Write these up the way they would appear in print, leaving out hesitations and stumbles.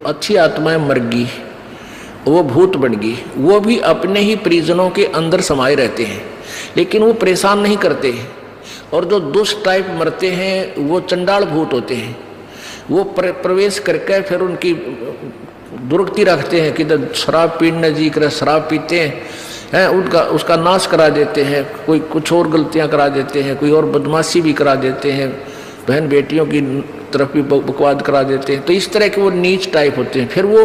अच्छी आत्माएं मर गई, वो भूत बन गई, वो भी अपने ही परिजनों के अंदर समाये रहते हैं, लेकिन वो परेशान नहीं करते। और जो दुष्ट टाइप मरते हैं वो चंडाल भूत होते हैं, वो प्रवेश करके फिर उनकी दुर्गति रखते हैं कि शराब पीने जी कर शराब पीते हैं, उनका उसका नाश करा देते हैं, कोई कुछ और गलतियां करा देते हैं, कोई और बदमाशी भी करा देते हैं, बहन बेटियों की तरफ भी बकवाद करा देते हैं। तो इस तरह के वो नीच टाइप होते हैं। फिर वो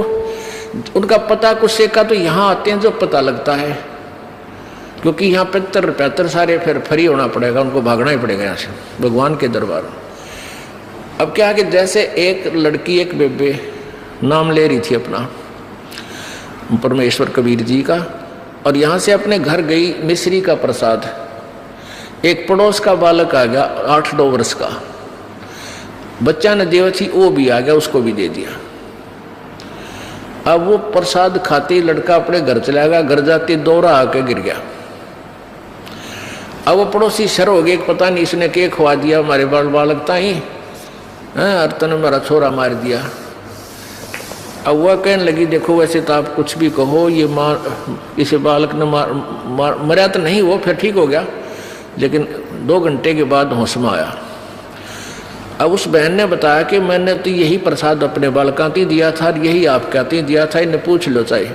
उनका पता कुछ से का तो यहाँ आते हैं जब पता लगता है, क्योंकि यहाँ पैतर सारे फिर फ्री होना पड़ेगा, उनको भागना ही पड़ेगा यहाँ से भगवान के दरबार में। अब क्या कि जैसे एक लड़की एक बेबे नाम ले रही थी अपना परमेश्वर कबीर जी का, और यहाँ से अपने घर गई मिश्री का प्रसाद, एक पड़ोस का बालक आ गया 8-9 वर्ष का, बच्चा ने देव थी वो भी आ गया, उसको भी दे दिया। अब वो प्रसाद खाते ही लड़का अपने घर चला गया, घर जाते दौरा आके गिर गया। अब वो पड़ोसी शर हो गए, पता नहीं इसने क्या खवा दिया हमारे बालक ताई, अर्तन ने मेरा छोरा मार दिया। अब वह कहने लगी देखो वैसे तो आप कुछ भी कहो, ये इसे बालक ने मरा तो नहीं, वो फिर ठीक हो गया, लेकिन 2 घंटे के बाद होश में आया। अब उस बहन ने बताया कि मैंने तो यही प्रसाद अपने बालकों को दिया था, यही आप कहते हैं दिया था, इन्हें पूछ लो चाहे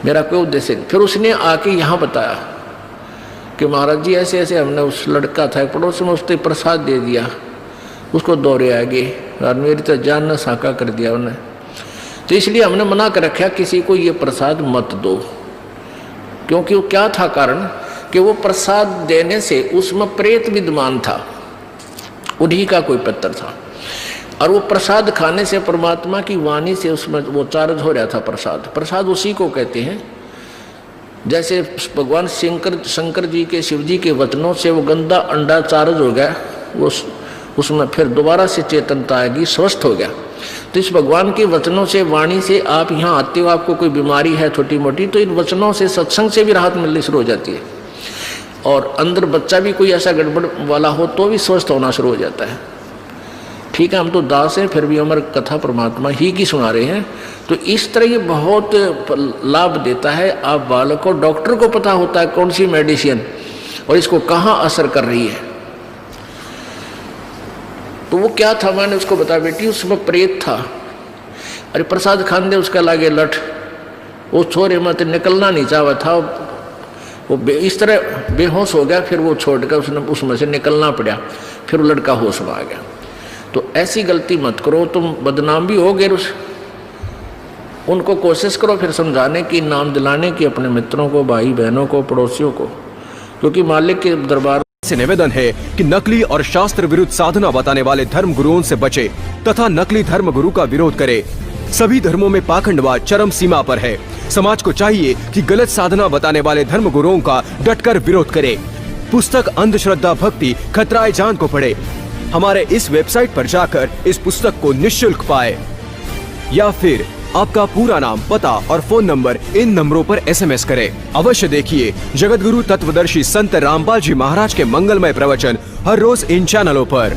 मेरा कोई उद्देश्य। फिर उसने आके यहाँ बताया कि महाराज जी ऐसे ऐसे हमने उस लड़का था पड़ोस में, उसने प्रसाद दे दिया, उसको दौरे आ गए और मेरी तो जान न साका कर दिया उन्हें, तो इसलिए हमने मना कर रखा किसी को ये प्रसाद मत दो। क्योंकि वो क्या था कारण कि वो प्रसाद देने से उसमें प्रेत विद्यमान था, उन्हीं का कोई पत्थर था, और वो प्रसाद खाने से परमात्मा की वाणी से उसमें वो चार्ज हो रहा था। प्रसाद उसी को कहते हैं, जैसे भगवान शंकर जी के शिव जी के वचनों से वो गंदा अंडा चार्ज हो गया, वो उसमें फिर दोबारा से चेतनता आएगी, स्वस्थ हो गया। तो इस भगवान के वचनों से वाणी से आप यहाँ आते हो, आपको कोई बीमारी है छोटी मोटी, तो इन वचनों से सत्संग से भी राहत मिलनी शुरू हो जाती है, और अंदर बच्चा भी कोई ऐसा गड़बड़ वाला हो तो भी स्वस्थ होना शुरू हो जाता है। ठीक है, हम तो दास हैं, फिर भी हमारी कथा परमात्मा ही की सुना रहे हैं। तो इस तरह ये बहुत लाभ देता है। आप बालक को, डॉक्टर को पता होता है कौन सी मेडिसिन और इसको कहाँ असर कर रही है। तो वो क्या था, मैंने उसको बताया बेटी उसमें प्रेत था, अरे प्रसाद खान दे उसका लागे लठ, वो छोरे मत निकलना नहीं चाहा था, वो इस तरह बेहोश हो गया, फिर वो छोड़कर उसमें से निकलना पड़ा, फिर वो लड़का होश में आ गया। तो ऐसी गलती मत करो, तुम बदनाम भी होगे, उनको कोशिश करो फिर समझाने की, नाम दिलाने की अपने मित्रों को, भाई बहनों को, पड़ोसियों को, क्योंकि मालिक के दरबार से निवेदन है कि नकली और शास्त्र विरुद्ध साधना बताने वाले धर्म गुरुओं से बचे तथा नकली धर्म गुरु का विरोध करे। सभी धर्मों में पाखंडवाद चरम सीमा पर है। समाज को चाहिए कि गलत साधना बताने वाले धर्म गुरुओं का डटकर विरोध करे। पुस्तक अंधश्रद्धा भक्ति खतराए जान को पढ़े। हमारे इस वेबसाइट पर जाकर इस पुस्तक को निःशुल्क पाए, या फिर आपका पूरा नाम, पता और फोन नंबर इन नंबरों पर SMS करें। अवश्य देखिए जगतगुरु तत्वदर्शी संत रामपाल जी महाराज के मंगलमय प्रवचन हर रोज इन चैनलों पर।